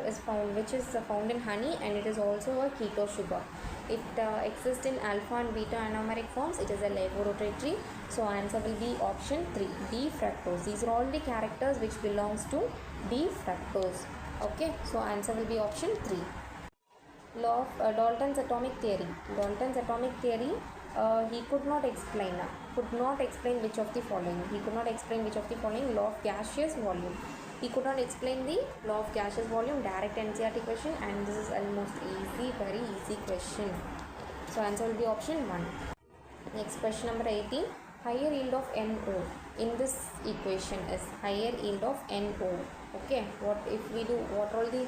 is found, which is found in honey, and it is also a keto sugar. It exists in alpha and beta anomeric forms. It is a laboratory. So answer will be option 3, D fructose. These are all the characters which belongs to D fructose. Okay, so answer will be option 3. Law of Dalton's atomic theory. Dalton's atomic theory, he could not explain which of the following. He could not explain which of the following. Law of gaseous volume. He could not explain the law of gaseous volume. Direct NCERT question, and this is almost easy, very easy question. So answer will be option 1. Next question number 18. Higher yield of NO in this equation is higher yield of NO. Okay, what if we do, what all the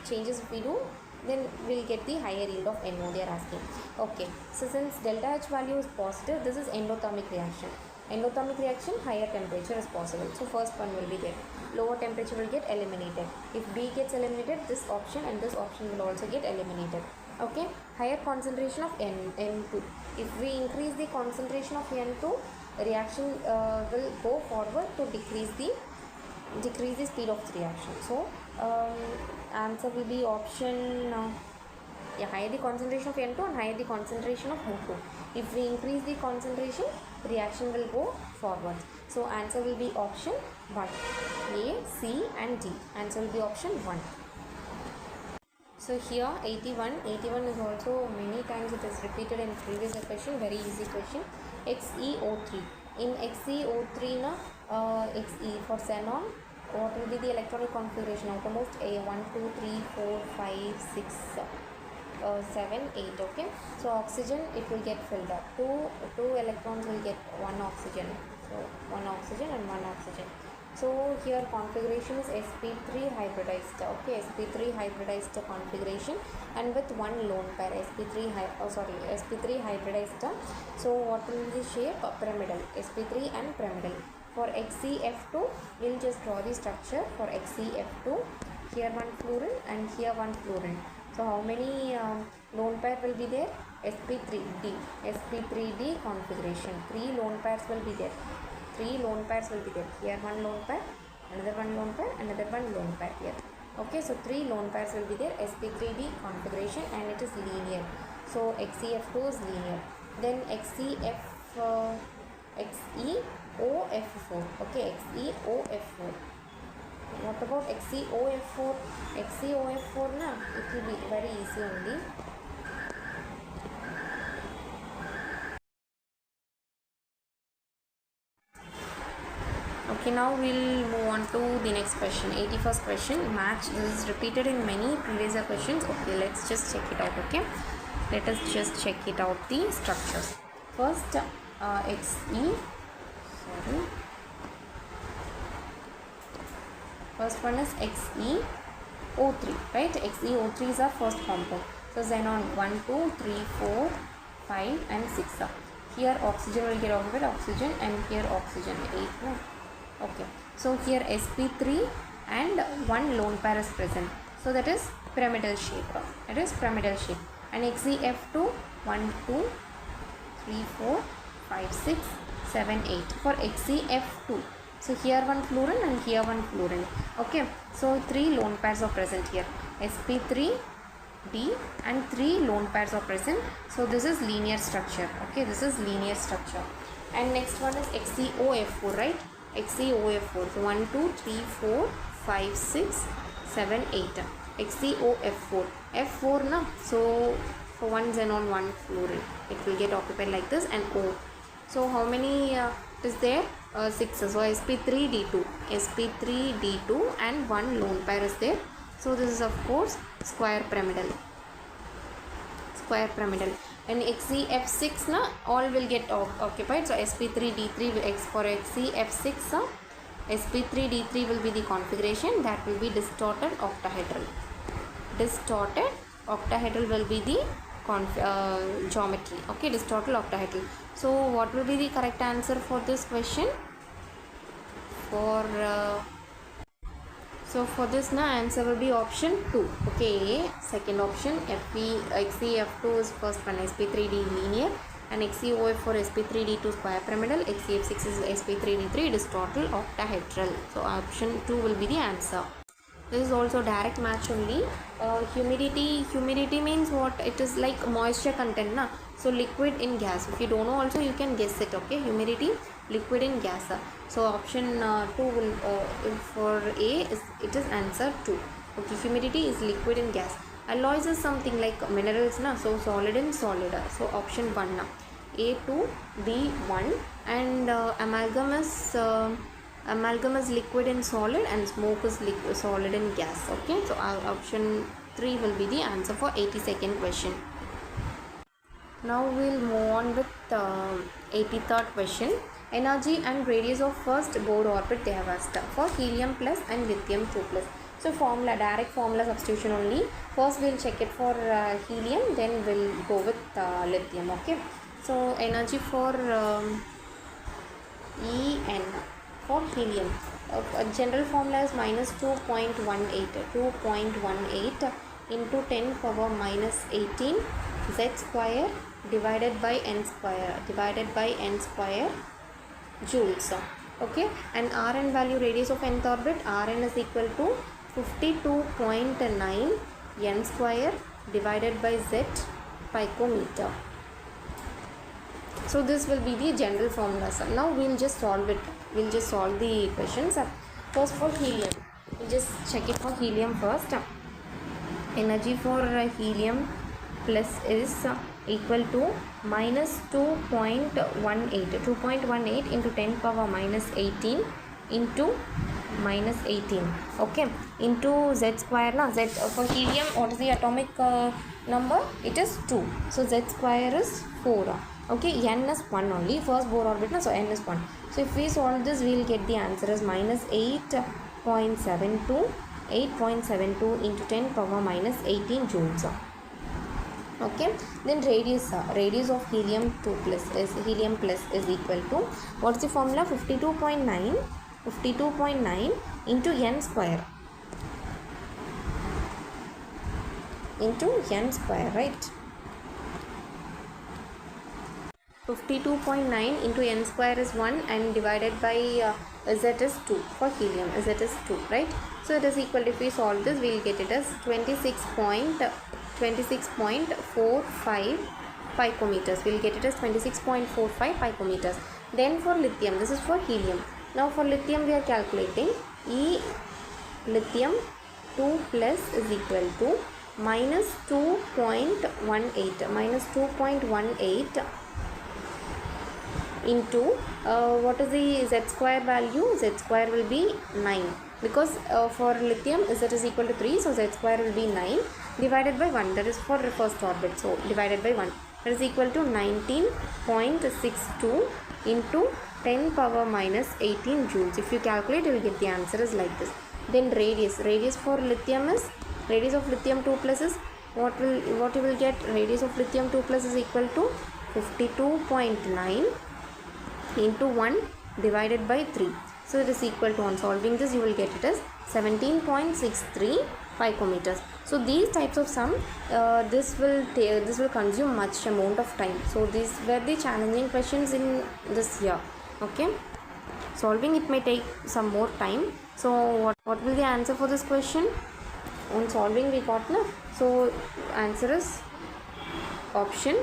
changes if we do, then we'll get the higher yield of NO they are asking. Okay, so since delta H value is positive, this is endothermic reaction. Endothermic reaction, higher temperature is possible. So first one will be there. Lower temperature will get eliminated. If B gets eliminated, this option and this option will also get eliminated. Okay, higher concentration of N2. If we increase the concentration of N2, reaction will go forward to decrease the speed of the reaction. So answer will be option higher the concentration of N2 and higher the concentration of O2. If we increase the concentration, reaction will go forward. So answer will be option 1. A, C and D. Answer will be option 1. So here 81 is also many times it is repeated in previous question, very easy question. XeO3. In XeO3 Xe for xenon, what will be the electronic configuration? Outermost A 1, 2, 3, 4, 5, 6, 7, 8. Okay, so oxygen it will get filled up. Two electrons will get one oxygen. So one oxygen and one oxygen. So here configuration is sp3 hybridized. Okay, sp3 hybridized configuration and with one lone pair sp3 hybridized. So what will be the shape? Pyramidal. sp3 and pyramidal. For XeF2, we'll just draw the structure for XeF2. Here one fluorine and here one fluorine. So how many lone pair will be there? sp3d. sp3d configuration. 3 lone pairs will be there. 3 lone pairs will be there. Here one lone pair, another one lone pair, another one lone pair here. Okay, so 3 lone pairs will be there. sp3d configuration and it is linear. So XeF2 is linear. Then XeOF4. Okay, XeOF4. What about XeOF4? XeOF4 na, it will be very easy only. Okay, now we'll move on to the next question. 81st question. Match. This is repeated in many previous questions. Okay, let's just check it out. Okay, let us just check it out the structures. First First one is XeO3, right? XeO3 is our first compound. So xenon 1, 2, 3, 4, 5 and 6. Here oxygen will get occupied, oxygen, and here oxygen 8. No? Okay. So here sp3 and one lone pair is present. So that is pyramidal shape. It is pyramidal shape. And XeF2 1, 2, 3, 4, 5, 6, 7, 8 for XeF2. So here one fluorine and here one fluorine. Okay, so 3 lone pairs are present here. sp3d and 3 lone pairs are present. So this is linear structure. Okay, this is linear structure. And next one is XeOF4, right? XeOF4. So 1, 2, 3, 4, 5, 6, 7, 8. XeOF4. F4 na. So for one xenon, one fluorine, it will get occupied like this, and O. So how many is there? 6. So sp3d2. sp3d2 and one lone pair is there. So this is of course square pyramidal. And XeF6 na all will get occupied. So sp3d3 for XeF6 sp3d3 will be the configuration, that will be distorted octahedral. Distorted octahedral will be the geometry. Okay, distorted octahedral. So what will be the correct answer for this question? So for this answer will be option 2. Okay, second option XeF2 is first one, sp3d linear, and XeOF for sp3d2 square pyramidal, XeF6 is sp3d3 distorted octahedral. So option 2 will be the answer. This is also direct match only. Humidity means what? It is like moisture content na. So liquid in gas. If you don't know also you can guess it. Okay, humidity, liquid in gas. So option 2 will for A is it is answer 2. Okay, humidity is liquid in gas. Alloys is something like minerals na. So solid in solid. So option 1 na. A2, B1, and amalgam is liquid in solid and smoke is solid in gas. Okay, so our option 3 will be the answer for 82nd question. Now we'll move on with 83rd question. Energy and radius of first Bohr orbit they have asked for helium plus and lithium 2 plus. So formula, direct formula substitution only. First we'll check it for helium, then we'll go with lithium. Okay, so energy for En for helium, general formula is minus 2.18 into 10 power minus 18 z square divided by n square joules. Okay, and Rn value, radius of nth orbit, Rn is equal to 52.9 n square divided by z picometer. So this will be the general formula. Now we'll just solve it. We'll just solve the questions. First for helium, we'll just check it for helium first. Energy for helium plus is equal to minus 2.18 into 10 power minus 18 into minus 18. Okay, into z square na. Z for helium, what is the atomic number? It is 2. So z square is 4. Okay, n is 1 only, first Bohr orbit na, so n is 1. So if we solve this, we will get the answer as minus 8.72 into 10 power minus 18 joules. Okay, then radius of helium 2 plus is equal to, what's the formula? 52.9 into n square right? 52.9 into n square is 1 and divided by z is 2 for helium. Z is 2, right? So it is equal, if we solve this, we will get it as 26.45 picometers. We will get it as 26.45 picometers. Then for lithium, this is for helium. Now for lithium we are calculating E lithium 2 plus is equal to minus 2.18 into what is the z square value? Z square will be 9, because for lithium z is equal to 3, so z square will be 9 divided by 1, that is for the first orbit, so divided by 1, that is equal to 19.62 into 10 power minus 18 joules. If you calculate, you will get the answer is like this. Then radius for lithium is, radius of lithium 2 plus is what you will get? Radius of lithium 2 plus is equal to 52.9 into 1 divided by 3. So it is equal to, on solving this, you will get it as 17.63 picometers. So these types of sum, this will consume much amount of time. So these were the challenging questions in this year. Okay, solving it may take some more time. So what will the answer for this question? On solving we got na. So answer is option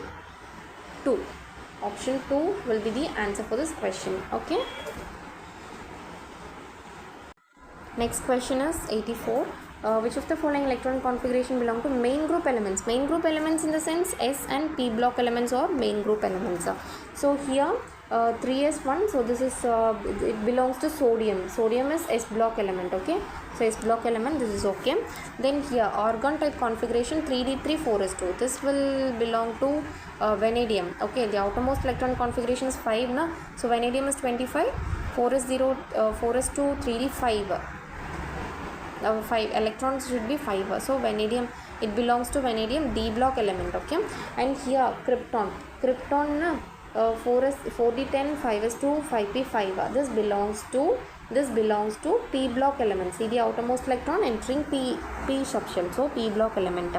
2. Option 2 will be the answer for this question. Okay. Next question is 84. Which of the following electron configuration belong to main group elements? Main group elements in the sense S and P block elements or main group elements. So here 3s1, so this is it belongs to sodium. Sodium is S block element, okay. So S block element, this is okay. Then here argon type configuration 3d3 4s2, this will belong to vanadium, okay. The outermost electron configuration is 5 na, so vanadium is 25, 4s0 4s2 3d 5, 5 electrons should be 5, so vanadium, it belongs to vanadium D block element, okay. And here krypton na, 4s 4d10 5s2 5p5, this belongs to P block element. See the outermost electron entering P subshell, so P block element.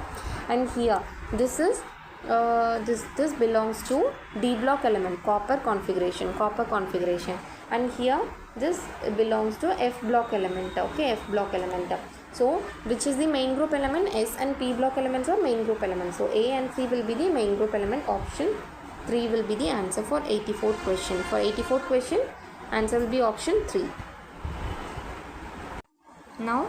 And here this is this belongs to D block element, copper configuration. And here this belongs to F block element, okay, F block element. So which is the main group element? S and P block elements are main group elements, so A and C will be the main group element. Option 3 will be the answer for 84th question. For 84th question, answer will be option 3. Now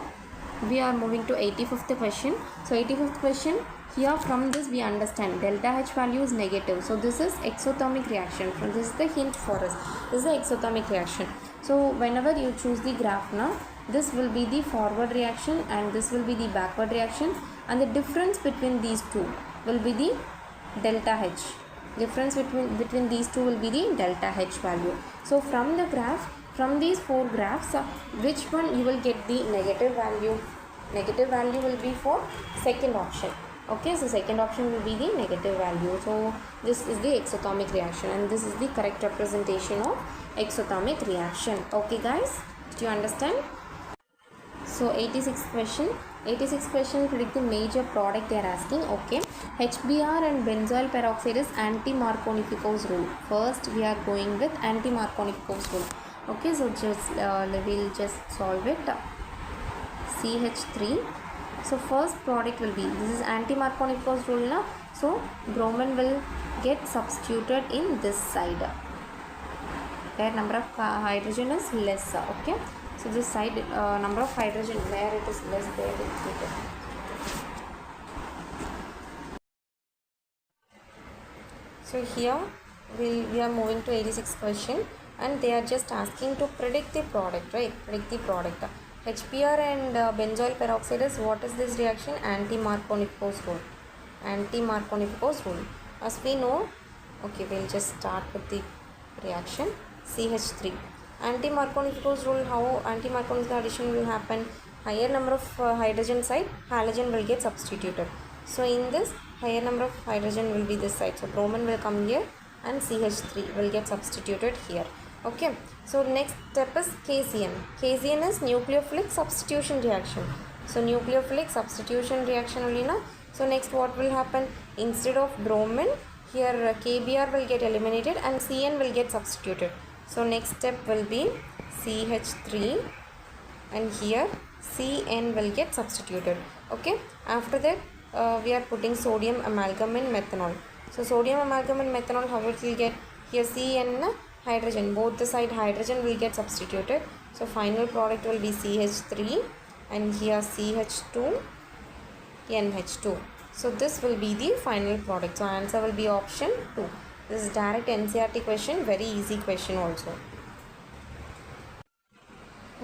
we are moving to 85th question. So 85th question, here from this we understand delta H value is negative, so this is exothermic reaction. From this is the hint for us, this is the exothermic reaction. So whenever you choose the graph now, this will be the forward reaction and this will be the backward reaction, and the difference between these two will be the delta H. Difference between these two will be the delta H value. So from the graph, from these 4 graphs, which one you will get the negative value? Negative value will be for second option, okay. So second option will be the negative value. So this is the exothermic reaction and this is the correct representation of exothermic reaction, okay guys, do you understand? So 86th question, predict the major product they are asking, okay. HBr and benzoyl peroxide is anti-Markovnikov's rule. First we are going with anti-Markovnikov's rule, okay. So just we'll just solve it. CH3, so first product will be, this is anti-Markovnikov's rule na, so bromine will get substituted in this side where number of hydrogen is less, okay. So this side number of hydrogen where it is less, there it is greater. So here we are moving to 86th question and they are just asking to predict the product, right? Predict the product. HBr and benzoyl peroxide is, what is this reaction? Anti-Markovnikov's rule. Anti-Markovnikov's rule. As we know, okay, we'll just start with the reaction. CH3. Anti-Markovnikov's rule, how anti-Markovnikov addition will happen? Higher number of hydrogen side, halogen will get substituted. So in this, higher number of hydrogen will be this side. So bromine will come here and CH3 will get substituted here. Okay. So next step is Cation. Cation is nucleophilic substitution reaction. So nucleophilic substitution reaction only na. So next what will happen? Instead of bromine, here KBr will get eliminated and Cn will get substituted. So next step will be CH3 and here Cn will get substituted, okay. After that we are putting sodium amalgam in methanol. So sodium amalgam in methanol, how it will get? Here Cn hydrogen, both the side hydrogen will get substituted. So final product will be CH3 and here CH2 NH2. So this will be the final product. So answer will be option 2. This is direct NCERT question, very easy question also.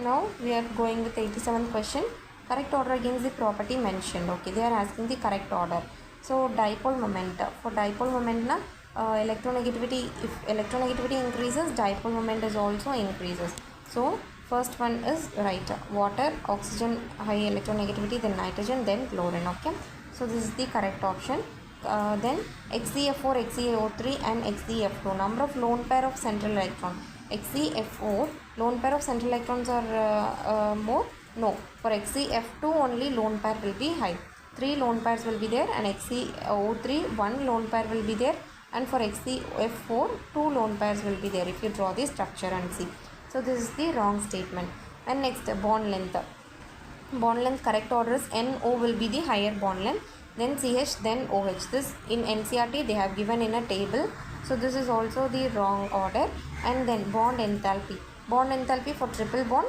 Now we are going with 87th question. Correct order against the property mentioned, okay. They are asking the correct order. So dipole moment, for dipole moment na, electronegativity, if electronegativity increases, dipole moment is also increases. So first one is right, water, oxygen high electronegativity, then nitrogen, then chlorine, okay. So this is the correct option. Then XeF4, XeO3 and XeF2, number of lone pair of central electron. XeF4, lone pair of central electrons are more? No. For XeF2 only lone pair will be high. 3 lone pairs will be there, and XeO3 1 lone pair will be there, and for XeF4 2 lone pairs will be there if you draw the structure and see. So this is the wrong statement. And next, bond length. Bond length correct order is NO will be the higher bond length, then CH, then OH. This in NCERT they have given in a table. So this is also the wrong order. And then bond enthalpy. Bond enthalpy for triple bond,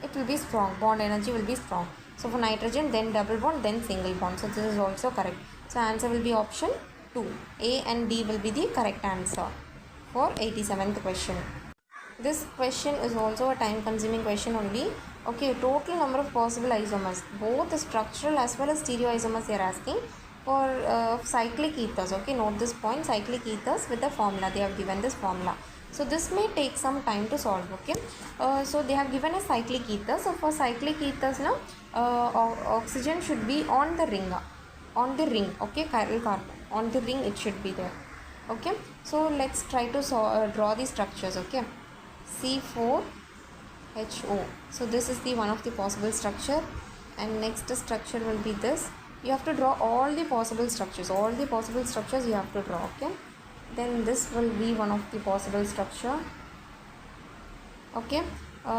it will be strong. Bond energy will be strong. So for nitrogen, then double bond, then single bond. So this is also correct. So answer will be option 2. A and D will be the correct answer. for 87th question. This question is also a time consuming question only. Okay, total number of possible isomers, both structural as well as stereoisomers they are asking for cyclic ethers. Okay, note this point, cyclic ethers with the formula, they have given this formula. So this may take some time to solve. Okay, so they have given a cyclic ether. So for cyclic ethers now, oxygen should be on the ring, okay, chiral carbon on the ring, it should be there. Okay, so let's try to draw the structures. Okay, C4H HO. So this is the one of the possible structure, and next structure will be this. You have to draw all the possible structures. All the possible structures you have to draw. Okay. Then this will be one of the possible structure. Okay.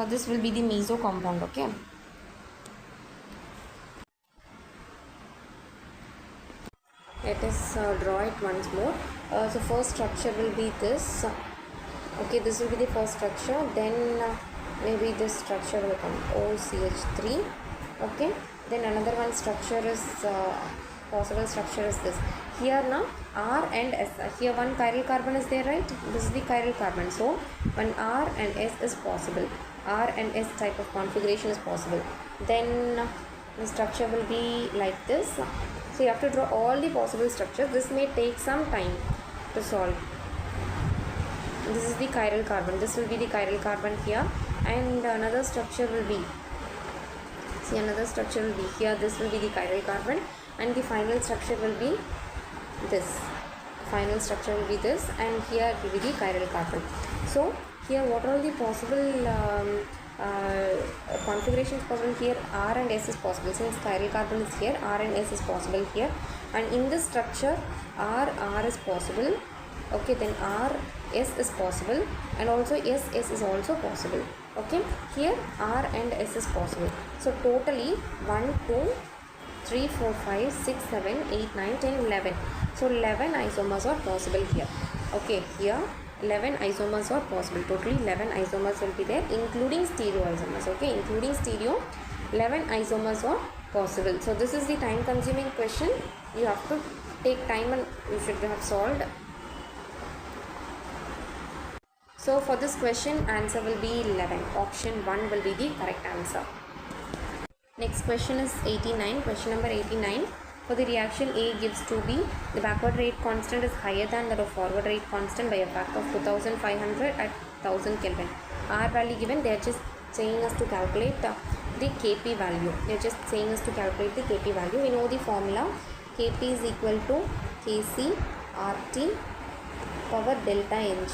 This will be the meso compound. Okay. Let us draw it once more. So first structure will be this. Okay, this will be the first structure. Then maybe this structure will come OCH3. Okay, then another one structure is possible structure is this. Here now R and S, here one chiral carbon is there, right? This is the chiral carbon, so one R and S is possible. R and S type of configuration is possible. Then the structure will be like this. So you have to draw all the possible structures. This may take some time to solve. This is the chiral carbon, this will be the chiral carbon here, and another structure will be, see, another structure will be here, this will be the chiral carbon, and the final structure will be this, final structure will be this, and here it will be the chiral carbon. So here what are the possible configurations possible? Here R and S is possible, since chiral carbon is here, R and S is possible here, and in this structure R is possible. Okay, then R S is possible, and also S is also possible. Okay, here R and S is possible. So totally 1, 2, 3, 4, 5, 6, 7, 8, 9, 10, 11. So 11 isomers are possible here. Okay, here 11 isomers are possible. Totally 11 isomers will be there, including stereoisomers. Okay, including stereo, 11 isomers are possible. So this is the time consuming question. You have to take time and you should have solved. So for this question, answer will be 11. Option 1 will be the correct answer. Next question is 89. Question number 89. For the reaction A gives 2B, the backward rate constant is higher than that of forward rate constant by a factor of 2500 at 1000 Kelvin. R value given, they are just saying us to calculate the Kp value. They are just saying us to calculate the Kp value. We know the formula. Kp is equal to Kc RT power delta Ng.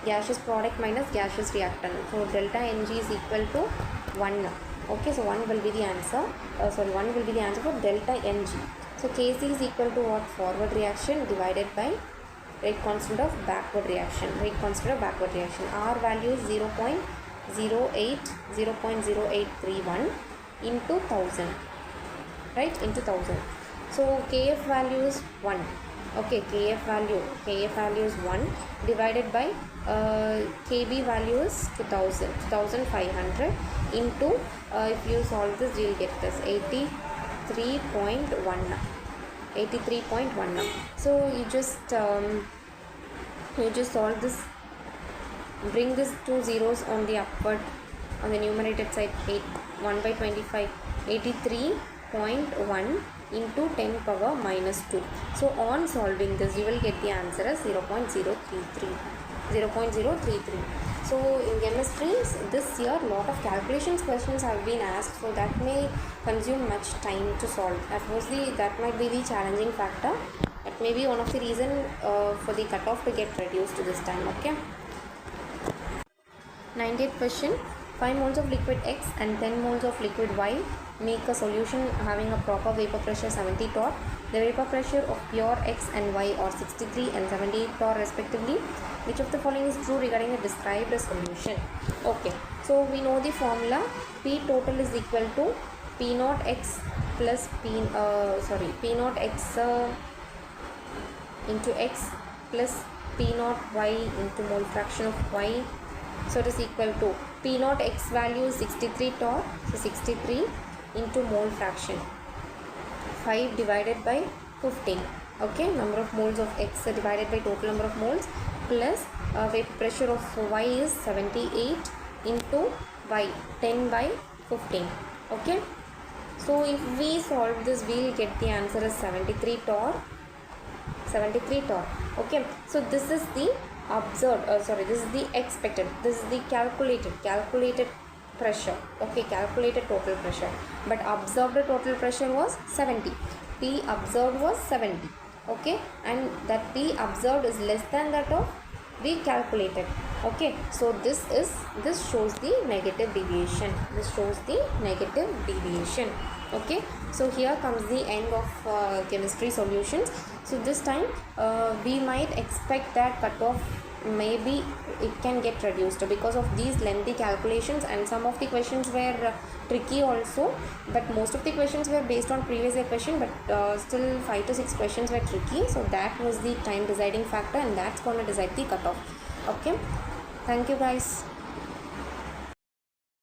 Gaseous product minus gaseous reactant. So delta Ng is equal to 1. Okay, so 1 will be the answer. 1 will be the answer for delta Ng. So Kc is equal to what? Forward reaction divided by rate constant of backward reaction. Rate constant of backward reaction. R value is 0.0831 into 1000. Right? Into 1000. So Kf value is 1. Okay, Kf value is 1 divided by Kb value is 2500 into, if you solve this, you will get this 83.1. So you just solve this, bring this two zeros on the upward, on the numerator side, 1 by 25, 83.1 into 10 power minus 2. So on solving this, you will get the answer as 0.033. So in chemistry this year, lot of calculations questions have been asked, so that may consume much time to solve. Firstly, that might be the challenging factor. That may be one of the reason for the cutoff to get reduced to this time. Okay. 98th question. 5 moles of liquid X and 10 moles of liquid Y make a solution having a proper vapor pressure 70 torr. The vapor pressure of pure X and Y are 63 and 78 torr respectively. Which of the following is true regarding the described solution? Okay, so we know the formula. P total is equal to P naught X plus P naught X into X plus P naught Y into mole fraction of Y. So it is equal to P naught X value is 63 torr, so 63 into mole fraction 5 divided by 15. Okay, number of moles of X divided by total number of moles plus vapor pressure of Y is 78 into by 10 by 15. Okay, so if we solve this, we'll get the answer as 73 torr. Okay, so this is the observed, this is the expected, this is the calculated pressure. Okay, calculated total pressure, but observed total pressure was 70. P observed was 70. Okay, and that P observed is less than that of we calculated. Okay, so this shows the negative deviation. Okay, so here comes the end of chemistry solutions. So this time we might expect that cutoff maybe it can get reduced because of these lengthy calculations, and some of the questions were tricky also, but most of the questions were based on previous year question, but still 5 to 6 questions were tricky. So that was the time deciding factor, and that's going to decide the cutoff. Okay, thank you guys.